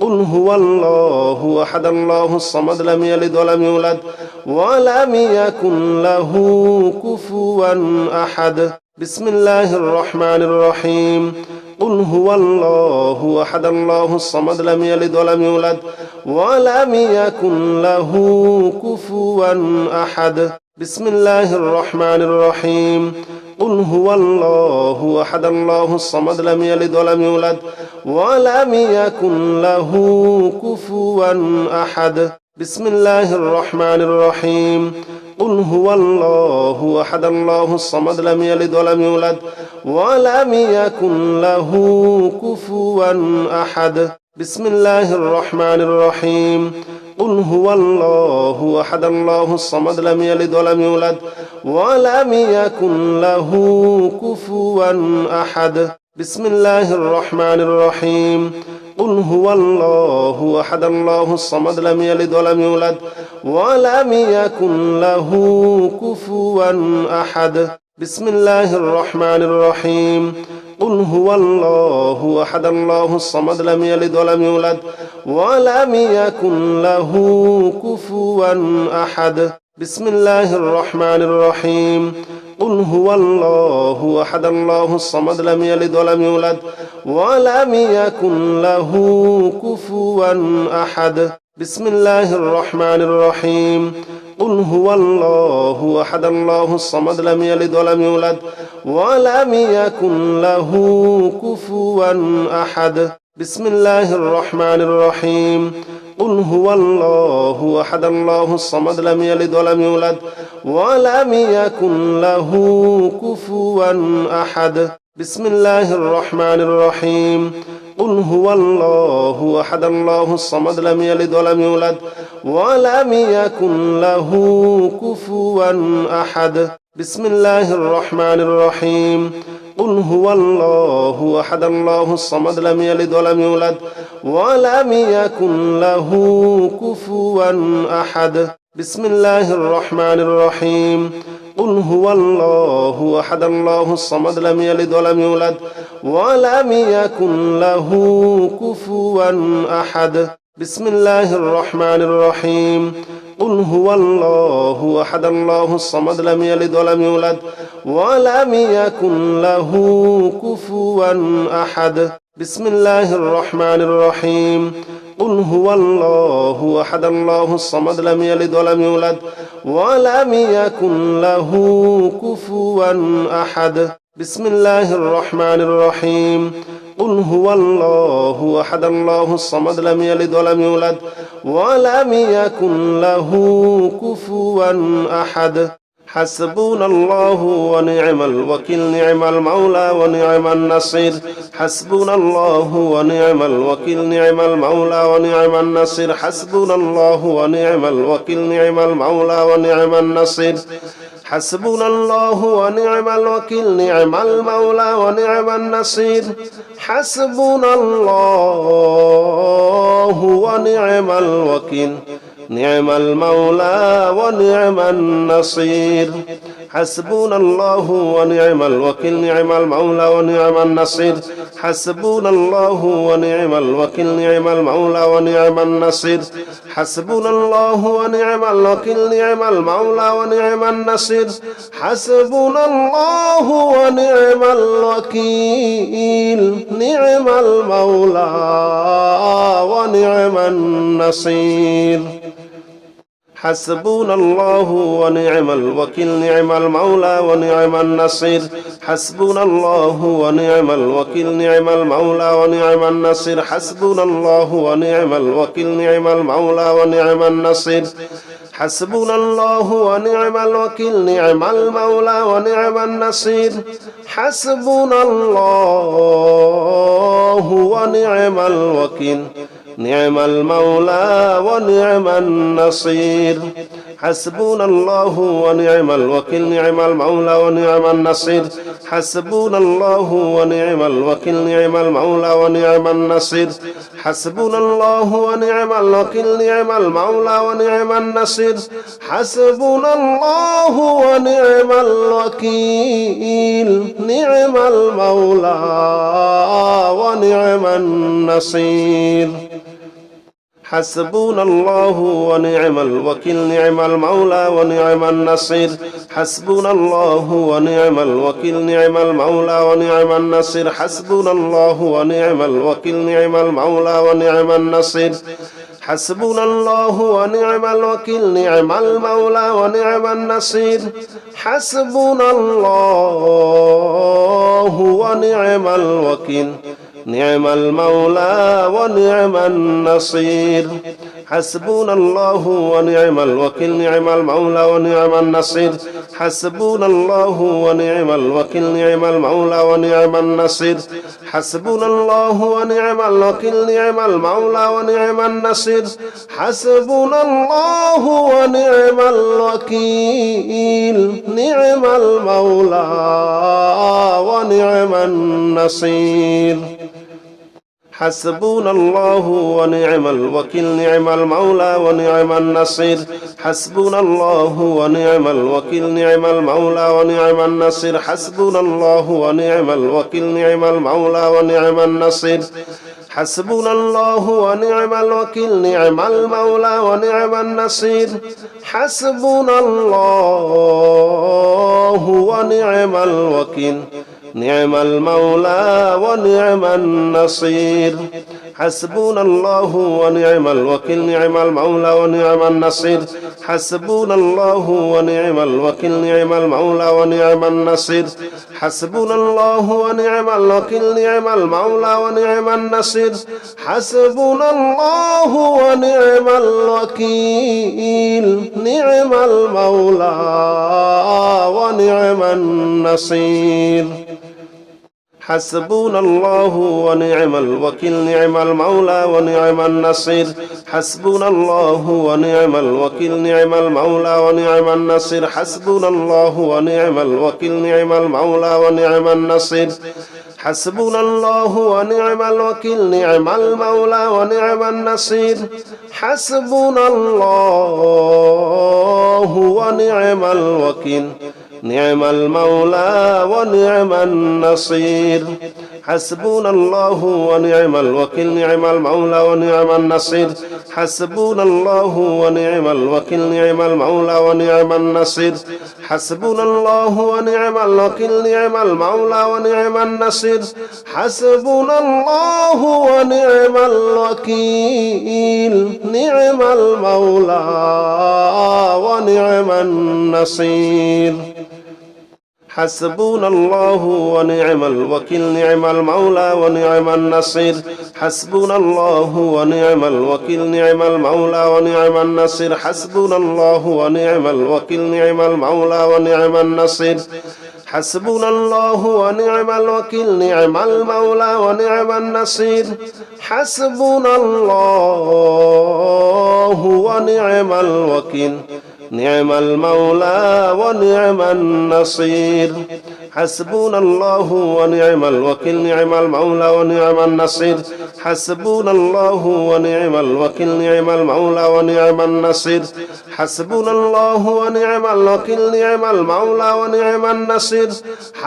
قل هو الله أحد الله الصمد لم يلد ولم يولد ولم يكن له كفوا أحد بسم الله الرحمن الرحيم قل هو الله أحد الله الصمد لم يلد ولم يولد ولم يكن له كفوا أحد بسم الله الرحمن الرحيم قل هو الله أحد الله الصمد لم يلد ولم يولد ولم يكن له كفوا أحد بسم الله الرحمن الرحيم قل هو الله أحد الله الصمد لم يلد ولم يولد ولم يكن له كفوا أحد بسم الله الرحمن الرحيم قل هو الله أحد الله الصمد لم يلد ولم يولد ولم يكن له كفوا أحد بسم الله الرحمن الرحيم قل هو الله أحد الله الصمد لم يلد ولم يولد ولم يكن له كفوا أحد بسم الله الرحمن الرحيم قل هو الله أحد الله الصمد لم يلد ولم يولد ولم يكن له كفوا أحد بسم الله الرحمن الرحيم قل هو الله أحد الله الصمد لم يلد ولم يولد ولم يكن له كفوا أحد بسم الله الرحمن الرحيم قل هو الله أحد الله الصمد لم يلد ولم يولد ولم يكن له كفوا أحد بسم الله الرحمن الرحيم قل هو الله أحد الله الصمد لم يلد ولم يولد ولم يكن له كفوا أحد بسم الله الرحمن الرحيم قل هو الله أحد الله الصمد لم يلد ولم يولد ولم يكن له كفوا أحد بسم الله الرحمن الرحيم قل هو الله أحد الله الصمد لم يلد ولم يولد ولم يكن له كفوا أحد بسم الله الرحمن الرحيم قل هو الله أحد الله الصمد لم يلد ولم يولد ولم يكن له كفوا أحد بسم الله الرحمن الرحيم قل هو الله أحد الله الصمد لم يلد ولم يولد ولم يكن له كفوا أحد بسم الله الرحمن الرحيم قل هو الله أحد الله الصمد لم يلد ولم يولد ولم يكن له كفوا أحد بسم الله الرحمن الرحيم قل هو الله أحد الله الصمد لم يلد ولم يولد ولم يكن له كفوا أحد حسبنا الله ونعم الوكيل نعم المولى ونعم النصير حسبنا الله ونعم الوكيل نعم المولى ونعم النصير حسبنا الله ونعم الوكيل نعم المولى ونعم النصير حسبنا الله ونعم الوكيل نعم المولى ونعم النصير حسبنا الله ونعم الوكيل نعم المولى ونعم النصير حسبنا الله ونعم الوكيل نعم المولى ونعم النصير حسبنا الله ونعم الوكيل نعم المولى ونعم النصير حسبنا الله ونعم الوكيل نعم المولى ونعم النصير حسبنا الله ونعم الوكيل نعم المولى ونعم النصير حسبنا الله ونعم الوكيل نعم المولى ونعم النصير حسبنا الله ونعم الوكيل نعم المولى ونعم النصير حسبنا الله ونعم الوكيل نعم المولى ونعم النصير حسبنا الله ونعم الوكيل نعم المولى ونعم النصير حسبنا الله ونعم الوكيل نعم المولى ونعم النصير حسبنا الله ونعم الوكيل نعم المولى ونعم النصير حسبنا الله ونعم الوكيل نعم المولى ونعم النصير حسبنا الله ونعم الوكيل نعم المولى ونعم النصير حسبنا الله ونعم الوكيل نعم المولى ونعم النصير حسبنا الله ونعم الوكيل نعم المولى ونعم النصير حسبنا الله ونعم الوكيل نعم المولى ونعم النصير حسبنا الله ونعم الوكيل نعم المولى ونعم النصير حسبنا الله ونعم الوكيل نعم المولى ونعم النصير حسبنا الله ونعم الوكيل نعم المولى ونعم النصير حسبنا الله ونعم الوكيل نعم المولى ونعم النصير حسبنا الله ونعم الوكيل نعم المولى ونعم النصير حسبنا الله ونعم الوكيل نعم المولى ونعم النصير حسبنا الله ونعم الوكيل نعم المولى ونعم النصير حسبنا الله ونعم الوكيل نعم المولى ونعم النصير حسبنا الله ونعم الوكيل نعم المولى ونعم النصير حسبنا الله ونعم الوكيل نعم المولى ونعم النصير حسبنا الله ونعم الوكيل نعم المولى ونعم النصير حسبنا الله ونعم الوكيل نعم المولى ونعم النصير حسبنا الله ونعم الوكيل نعم المولى ونعم النصير حسبنا الله ونعم الوكيل نعم المولى ونعم النصير حسبنا الله ونعم الوكيل نعم المولى ونعم النصير حسبنا الله ونعم الوكيل نعم المولى ونعم النصير حسبنا الله ونعم الوكيل نعم المولى ونعم النصير حسبنا الله ونعم الوكيل نعم المولى ونعم النصير حسبنا الله ونعم الوكيل نعم المولى ونعم النصير حسبنا الله ونعم الوكيل نعم المولى ونعم النصير حسبنا الله ونعم الوكيل نعم المولى ونعم النصير حسبنا الله ونعم الوكيل نعم المولى ونعم النصير حسبنا الله ونعم الوكيل نعم المولى ونعم النصير حسبنا الله ونعم الوكيل نعم المولى ونعم النصير حسبنا الله ونعم الوكيل نعم المولى ونعم النصير حسبنا الله ونعم الوكيل نعم المولى ونعم النصير حسبنا الله ونعم الوكيل نعم المولى ونعم النصير حسبنا الله ونعم الوكيل نعم المولى ونعم النصير حسبنا الله ونعم الوكيل نعم المولى ونعم النصير حسبنا الله ونعم الوكيل نعم المولى ونعم النصير حسبنا الله ونعم الوكيل نعم المولى ونعم النصير حسبنا الله ونعم الوكيل نعم المولى ونعم النصير حسبنا الله ونعم الوكيل نعم المولى ونعم النصير حسبنا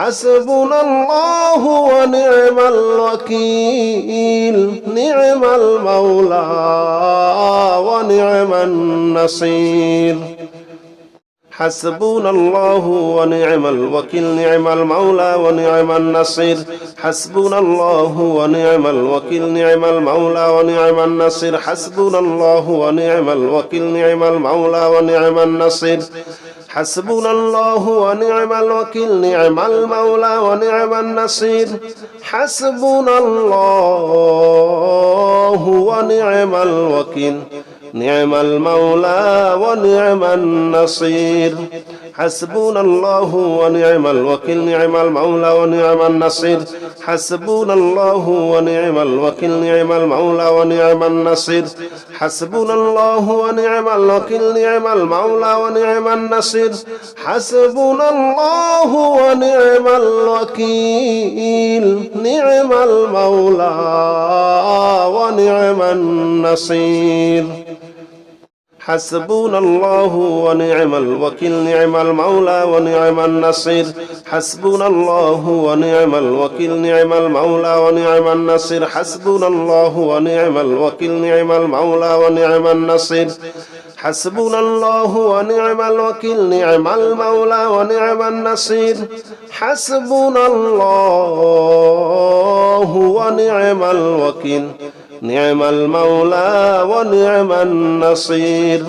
الله ونعم الوكيل نعم المولى ونعم النصير حسبنا الله ونعم الوكيل نعم المولى ونعم النصير حسبنا الله ونعم الوكيل نعم المولى ونعم النصير حسبنا الله ونعم الوكيل نعم المولى ونعم النصير حسبنا الله ونعم الوكيل نعم المولى ونعم النصير حسبنا الله ونعم الوكيل نعم المولى ونعم النصير حسبنا الله ونعم الوكيل نعم المولى ونعم النصير حسبنا الله ونعم الوكيل نعم المولى ونعم النصير حسبنا الله ونعم الوكيل نعم المولى ونعم النصير حسبنا الله ونعم الوكيل نعم المولى ونعم النصير حسبنا الله ونعم الوكيل نعم المولى ونعم النصير حسبنا الله ونعم الوكيل نعم المولى ونعم النصير حسبنا الله ونعم الوكيل نعم المولى ونعم النصير حسبنا الله ونعم الوكيل نعم المولى ونعم النصير حسبنا الله ونعم الوكيل نعم المولى ونعم النصير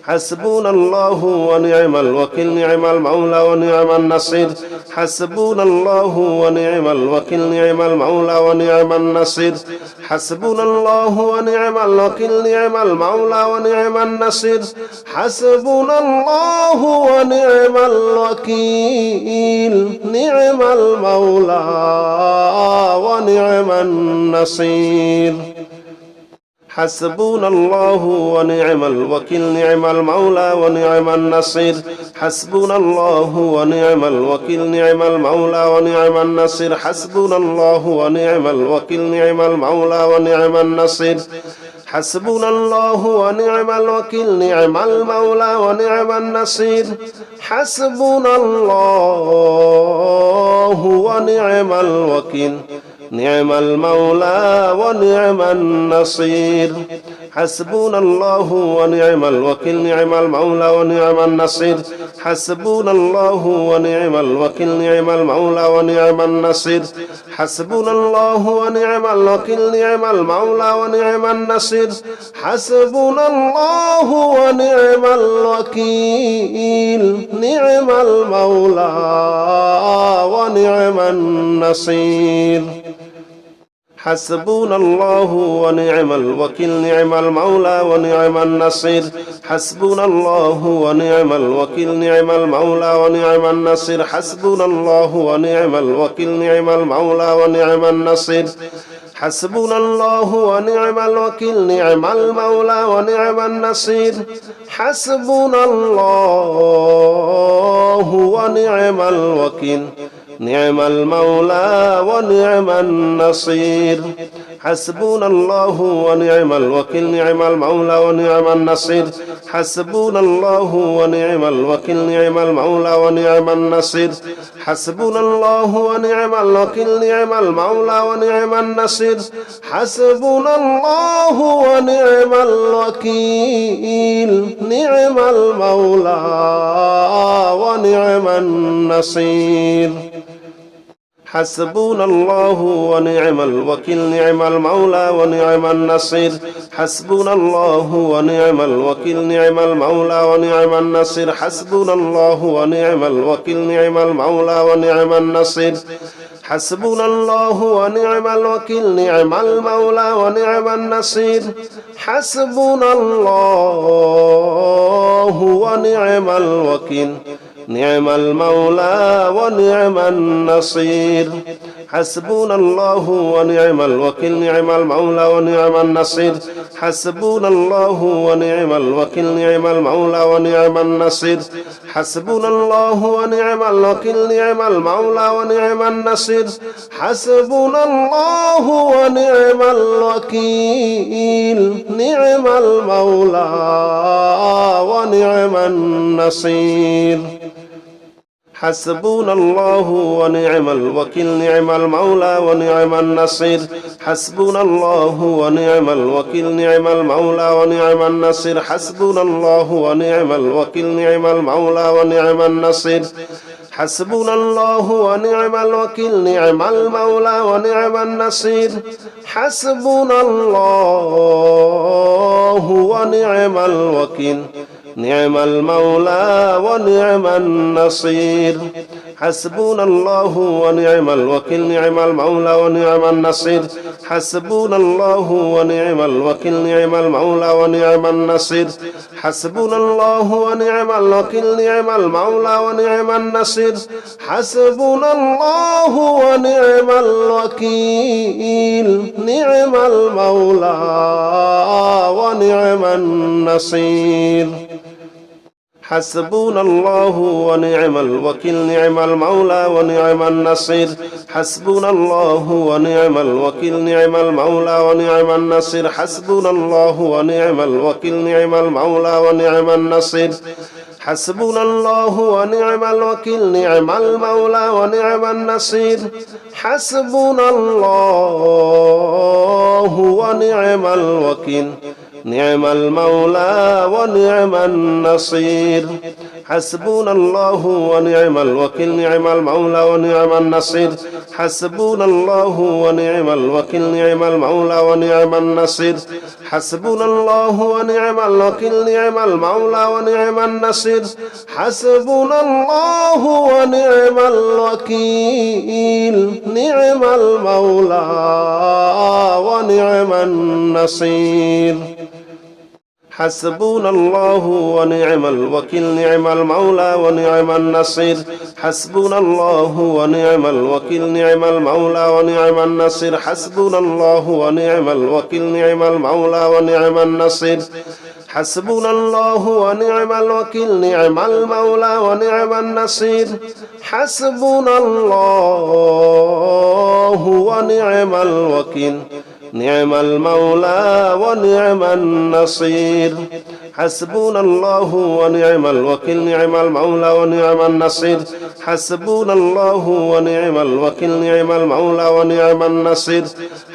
حسبنا الله ونعم الوكيل نعم المولى ونعم النصير حسبنا الله ونعم الوكيل نعم المولى ونعم النصير حسبنا الله ونعم الوكيل نعم المولى ونعم النصير حسبنا الله ونعم الوكيل نعم المولى ونعم النصير حسبنا الله ونعم الوكيل نعم المولى ونعم النصير حسبنا الله ونعم الوكيل نعم المولى ونعم النصير حسبنا الله ونعم الوكيل نعم المولى ونعم النصير حسبنا الله ونعم الوكيل نعم المولى ونعم النصير حسبنا الله ونعم الوكيل نعم المولى ونعم النصير حسبنا الله ونعم الوكيل نعم المولى ونعم النصير حسبنا الله ونعم الوكيل نعم المولى ونعم النصير حسبنا الله ونعم الوكيل نعم المولى ونعم النصير حسبنا الله ونعم الوكيل نعم المولى ونعم النصير حسبنا الله ونعم الوكيل نعم المولى ونعم النصير حسبنا الله ونعم الوكيل نعم المولى ونعم النصير حسبنا الله ونعم الوكيل نعم المولى ونعم النصير حسبنا الله ونعم الوكيل نعم المولى ونعم النصير حسبنا الله ونعم الوكيل نعم المولى ونعم النصير حسبنا الله ونعم الوكيل نعم المولى ونعم النصير حسبنا الله ونعم الوكيل نعم المولى ونعم النصير حسبنا الله ونعم الوكيل نعم المولى ونعم النصير حسبنا الله ونعم الوكيل نعم المولى ونعم النصير حسبنا الله ونعم الوكيل نعم المولى ونعم النصير حسبنا الله ونعم الوكيل نعم المولى ونعم النصير حسبنا الله ونعم الوكيل نعم المولى ونعم النصير حسبنا الله ونعم الوكيل نعم المولى ونعم النصير حسبنا الله ونعم الوكيل نعم المولى ونعم النصير حسبنا الله ونعم الوكيل نعم المولى ونعم النصير حسبنا الله ونعم الوكيل نعم المولى ونعم النصير حسبنا الله ونعم الوكيل نعم المولى ونعم النصير حسبنا الله ونعم الوكيل نعم المولى ونعم النصير حسبنا الله ونعم الوكيل نعم المولى ونعم النصير حسبنا الله ونعم الوكيل نعم المولى ونعم النصير حسبنا الله ونعم الوكيل نعم المولى ونعم النصير حسبنا الله ونعم الوكيل نعم المولى ونعم النصير حسبنا الله ونعم الوكيل نعم المولى ونعم النصير حسبنا الله ونعم الوكيل نعم المولى ونعم النصير حسبنا الله ونعم الوكيل نعم المولى ونعم النصير حسبنا الله ونعم الوكيل نعم المولى ونعم النصير حسبنا الله ونعم الوكيل نعم المولى ونعم النصير حسبنا الله ونعم الوكيل نعم المولى ونعم النصير حسبنا الله ونعم الوكيل نعم المولى ونعم النصير حسبنا الله ونعم الوكيل نعم المولى ونعم النصير حسبنا الله ونعم الوكيل نعم المولى ونعم النصير حسبنا الله ونعم الوكيل نعم المولى ونعم النصير حسبنا الله ونعم الوكيل نعم المولى ونعم النصير حسبنا الله ونعم الوكيل نعم المولى ونعم النصير حسبنا الله ونعم الوكيل نعم المولى ونعم النصير حسبنا الله ونعم الوكيل نعم المولى ونعم النصير حسبنا الله ونعم الوكيل نعم المولى ونعم النصير حسبنا الله ونعم الوكيل نعم المولى ونعم النصير حسبنا الله ونعم الوكيل نعم المولى ونعم النصير حسبنا الله ونعم الوكيل نعم المولى ونعم النصير حسبنا الله ونعم الوكيل نعم المولى ونعم النصير حسبنا الله ونعم الوكيل نعم المولى ونعم النصير حسبنا الله ونعم الوكيل نعم المولى ونعم النصير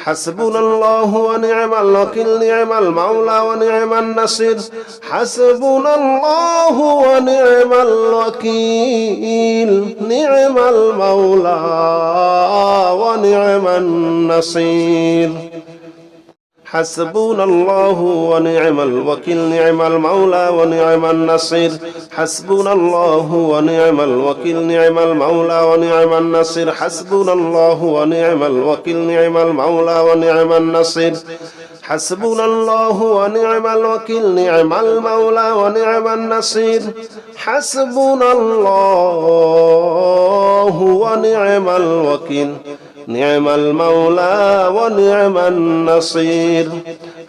حسبنا الله ونعم الوكيل نعم المولى ونعم النصير حسبنا الله ونعم الوكيل نعم المولى ونعم النصير حسبنا الله ونعم الوكيل نعم المولى ونعم النصير حسبنا الله ونعم الوكيل نعم المولى ونعم النصير حسبنا الله ونعم الوكيل نعم المولى ونعم النصير حسبنا الله ونعم الوكيل نعم المولى ونعم النصير حسبنا الله ونعم الوكيل نعم المولى ونعم النصير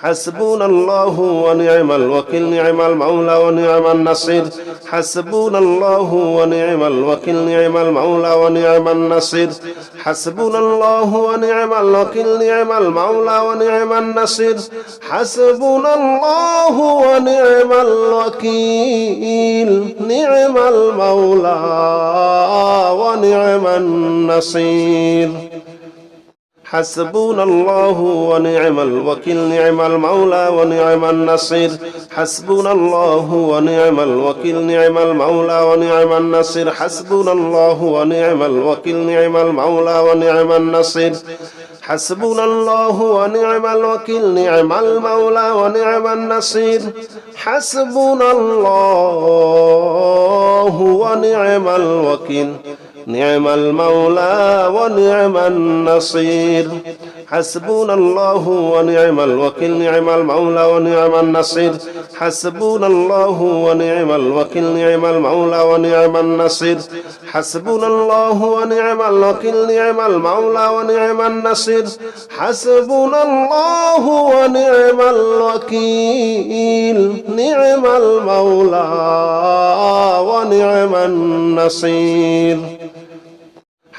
حسبنا الله ونعم الوكيل نعم المولى ونعم النصير حسبنا الله ونعم الوكيل نعم المولى ونعم النصير حسبنا الله ونعم الوكيل نعم المولى ونعم النصير حسبنا الله ونعم الوكيل نعم المولى ونعم النصير حسبنا الله ونعم الوكيل نعم المولى ونعم النصير حسبنا الله ونعم الوكيل نعم المولى ونعم النصير حسبنا الله ونعم الوكيل نعم المولى ونعم النصير حسبنا الله ونعم الوكيل نعم المولى ونعم النصير حسبنا الله ونعم الوكيل نعم المولى ونعم النصير حسبنا الله ونعم الوكيل نعم المولى ونعم النصير حسبنا الله ونعم الوكيل نعم المولى ونعم النصير حسبنا الله ونعم الوكيل نعم المولى ونعم النصير حسبنا الله ونعم الوكيل نعم المولى ونعم النصير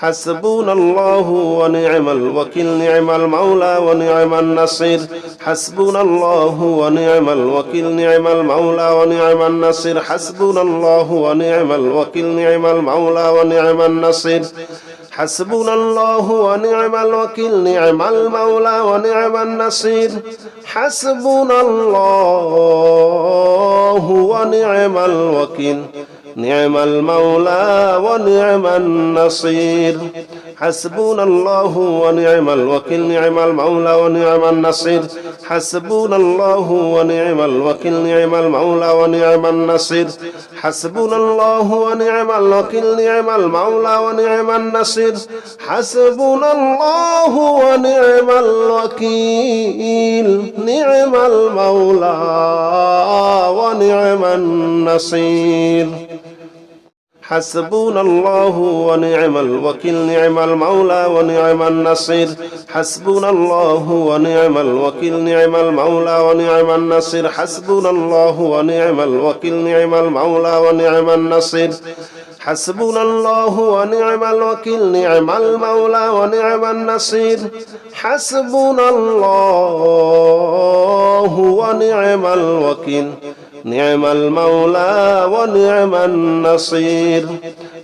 حسبنا الله ونعم الوكيل نعم المولى ونعم النصير حسبنا الله ونعم الوكيل نعم المولى ونعم النصير حسبنا الله ونعم الوكيل نعم المولى ونعم النصير حسبنا الله ونعم الوكيل نعم المولى ونعم النصير حسبنا الله ونعم الوكيل نعم المولى ونعم النصير حسبنا الله ونعم الوكيل نعم المولى ونعم النصير حسبنا الله ونعم الوكيل نعم المولى ونعم النصير حسبنا الله ونعم الوكيل نعم المولى ونعم النصير حسبنا الله ونعم الوكيل نعم المولى ونعم النصير حسبنا الله ونعم الوكيل نعم المولى ونعم النصير حسبنا الله ونعم الوكيل نعم المولى ونعم النصير حسبنا الله ونعم الوكيل نعم المولى ونعم النصير حسبنا الله ونعم الوكيل نعم المولى ونعم النصير حسبنا الله ونعم الوكيل نعم المولى ونعم النصير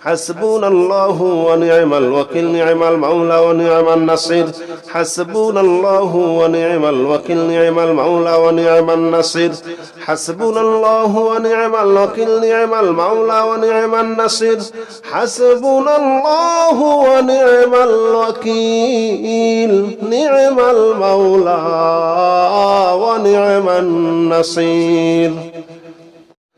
حسبنا الله ونعم الوكيل نعم المولى ونعم النصير حسبنا الله ونعم الوكيل نعم المولى ونعم النصير حسبنا الله ونعم الوكيل نعم المولى ونعم النصير حسبنا الله ونعم الوكيل نعم المولى ونعم النصير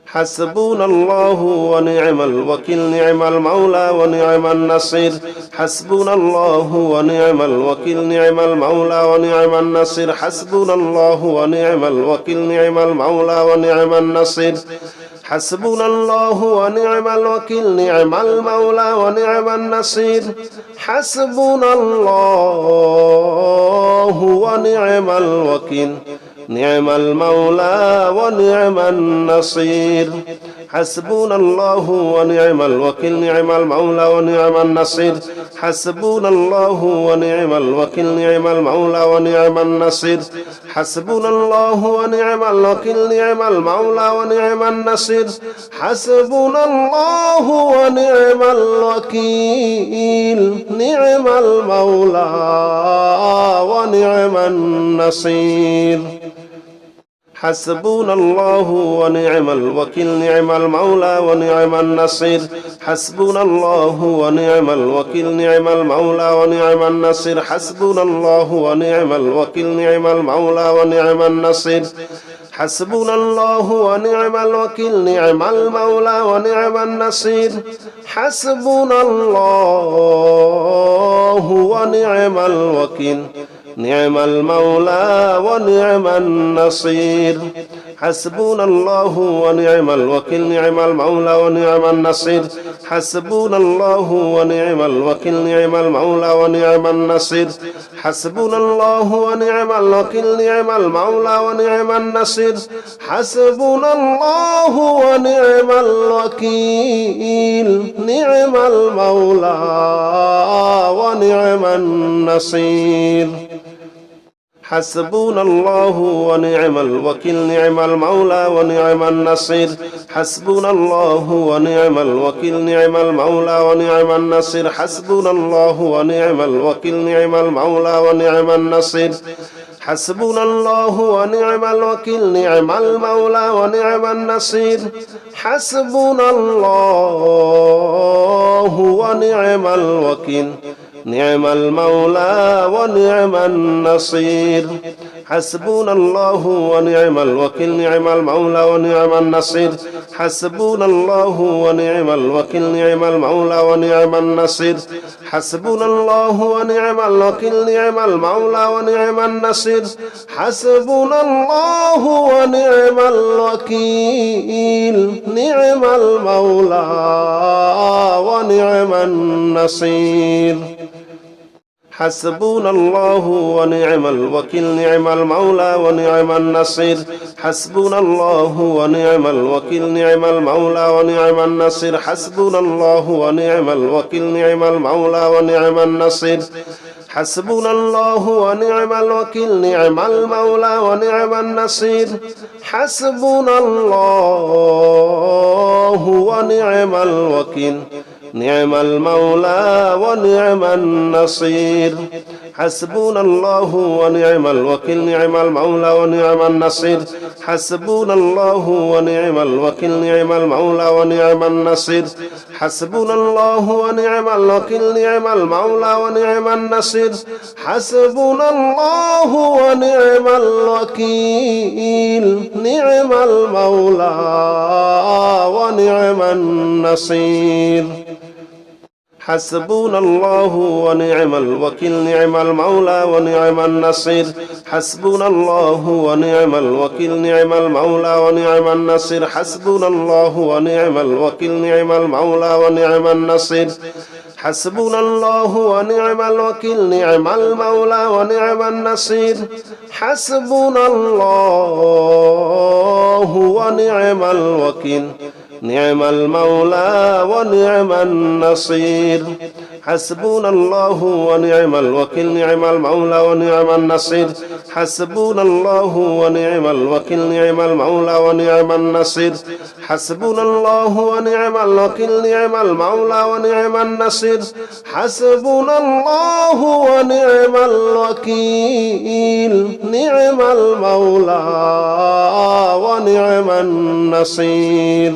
حسبنا الله ونعم الوكيل نعم المولى ونعم النصير حسبنا الله ونعم الوكيل نعم المولى ونعم النصير حسبنا الله ونعم الوكيل نعم المولى ونعم النصير حسبنا الله ونعم الوكيل نعم المولى ونعم النصير حسبنا الله ونعم الوكيل نعم المولى ونعم النصير حسبنا الله ونعم الوكيل نعم المولى ونعم النصير حسبنا الله ونعم الوكيل نعم المولى ونعم النصير حسبنا الله ونعم الوكيل نعم المولى ونعم النصير حسبنا الله ونعم الوكيل نعم المولى ونعم النصير حسبنا الله ونعم الوكيل نعم المولى ونعم النصير حسبنا الله ونعم الوكيل نعم المولى ونعم النصير حسبنا الله ونعم الوكيل نعم المولى ونعم النصير حسبنا الله ونعم الوكيل نعم المولى ونعم النصير حسبنا الله ونعم الوكيل نعم المولى ونعم النصير حسبنا الله ونعم الوكيل نعم المولى ونعم النصير حسبنا الله ونعم الوكيل نعم المولى ونعم النصير حسبنا الله ونعم الوكيل نعم المولى ونعم النصير حسبنا الله ونعم الوكيل نعم المولى ونعم النصير حسبنا الله ونعم الوكيل نعم المولى ونعم النصير حسبنا الله ونعم الوكيل نعم المولى ونعم النصير حسبنا الله ونعم الوكيل نعم المولى ونعم النصير حسبنا الله ونعم الوكيل نعم المولى ونعم النصير حسبنا الله ونعم الوكيل نعم المولى ونعم النصير حسبنا الله ونعم الوكيل نعم المولى ونعم النصير حسبنا الله ونعم الوكيل نعم المولى ونعم النصير حسبنا الله ونعم الوكيل نعم المولى ونعم النصير حسبنا الله ونعم الوكيل نعم المولى ونعم النصير حسبنا الله ونعم الوكيل نعم المولى ونعم النصير حسبنا الله ونعم الوكيل نعم المولى ونعم النصير حسبنا الله ونعم الوكيل نعم المولى ونعم النصير حسبنا الله ونعم الوكيل نعم المولى ونعم النصير حسبنا الله ونعم الوكيل نعم المولى ونعم النصير حسبنا الله ونعم الوكيل نعم المولى ونعم النصير حسبنا الله ونعم الوكيل نعم المولى ونعم النصير حسبنا الله ونعم الوكيل نعم المولى ونعم النصير حسبنا الله ونعم الوكيل نعم المولى ونعم النصير حسبنا الله ونعم الوكيل نعم المولى ونعم النصير حسبنا الله ونعم الوكيل نعم المولى ونعم النصير حسبنا الله ونعم الوكيل نعم المولى ونعم النصير حسبنا الله ونعم الوكيل نعم المولى ونعم النصير حسبنا الله ونعم الوكيل نعم المولى ونعم النصير حسبنا الله ونعم الوكيل نعم المولى ونعم النصير حسبنا الله ونعم الوكيل نعم المولى ونعم النصير حسبنا الله ونعم الوكيل نعم المولى ونعم النصير حسبنا الله ونعم الوكيل نعم المولى ونعم النصير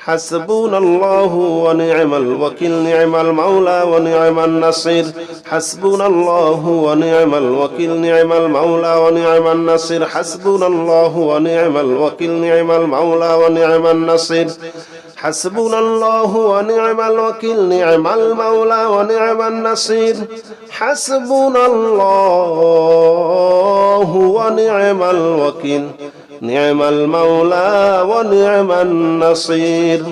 حسبنا الله ونعم الوكيل نعم المولى ونعم النصير حسبنا الله ونعم الوكيل نعم المولى ونعم النصير حسبنا الله ونعم الوكيل نعم المولى ونعم النصير حسبنا الله ونعم الوكيل نعم المولى ونعم النصير حسبنا الله ونعم الوكيل نعم المولى ونعم النصير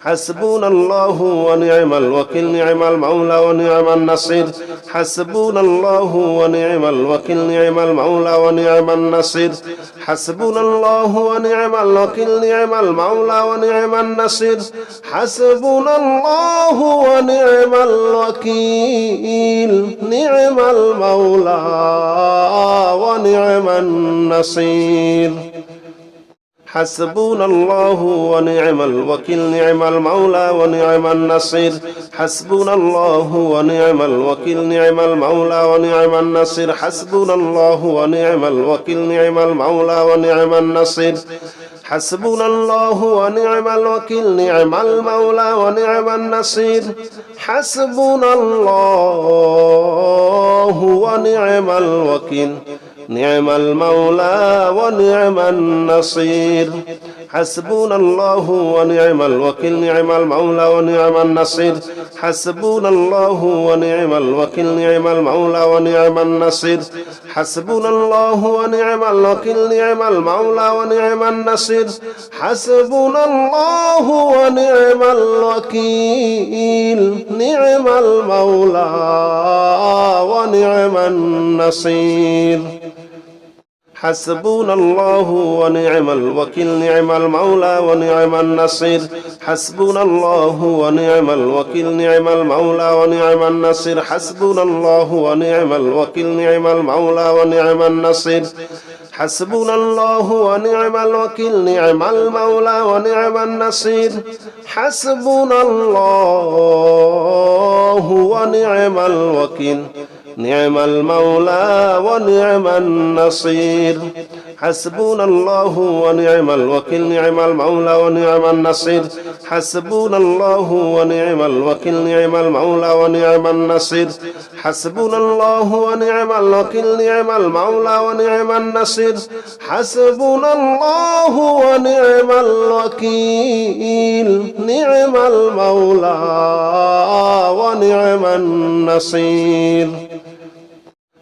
حسبنا الله ونعم الوكيل نعم المولى ونعم النصير حسبنا الله ونعم الوكيل نعم المولى ونعم النصير حسبنا الله ونعم الوكيل نعم المولى ونعم النصير حسبنا الله ونعم الوكيل نعم المولى ونعم النصير حسبنا الله ونعم الوكيل نعم المولى ونعم النصير حسبنا الله ونعم الوكيل نعم المولى ونعم النصير حسبنا الله ونعم الوكيل نعم المولى ونعم النصير حسبنا الله ونعم الوكيل نعم المولى ونعم النصير حسبنا الله ونعم الوكيل نعم المولى ونعم النصير حسبنا الله ونعم الوكيل نعم المولى ونعم النصير حسبنا الله ونعم الوكيل نعم المولى ونعم النصير حسبنا الله ونعم الوكيل نعم المولى ونعم النصير حسبنا الله ونعم الوكيل نعم المولى ونعم النصير حسبنا الله ونعم الوكيل نعم المولى ونعم النصير حسبنا الله ونعم الوكيل نعم المولى ونعم النصير حسبنا الله ونعم الوكيل نعم المولى ونعم النصير حسبنا الله ونعم الوكيل نعم المولى ونعم النصير حسبنا الله ونعم الوكيل نعم المولى ونعم النصير حسبنا الله ونعم الوكيل نعم المولى ونعم النصير حسبنا الله ونعم الوكيل نعم المولى ونعم النصير حسبنا الله ونعم الوكيل نعم المولى ونعم النصير حسبنا الله ونعم الوكيل نعم المولى ونعم النصير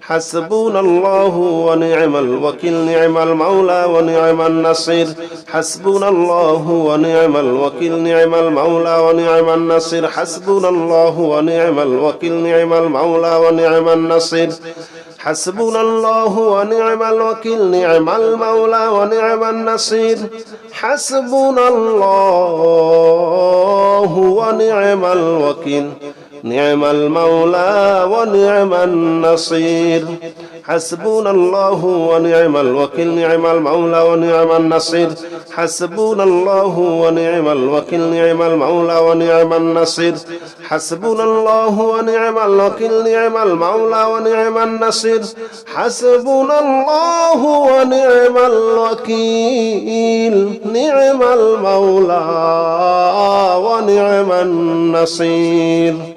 حسبنا الله ونعم الوكيل نعم المولى ونعم النصير حسبنا الله ونعم الوكيل نعم المولى ونعم النصير حسبنا الله ونعم الوكيل نعم المولى ونعم النصير حسبنا الله ونعم الوكيل نعم المولى ونعم النصير حسبنا الله ونعم الوكيل نعم المولى ونعم النصير حسبنا الله ونعم الوكيل نعم المولى ونعم النصير حسبنا الله ونعم الوكيل نعم المولى ونعم النصير حسبنا الله ونعم الوكيل نعم المولى ونعم النصير حسبنا الله ونعم الوكيل نعم المولى ونعم النصير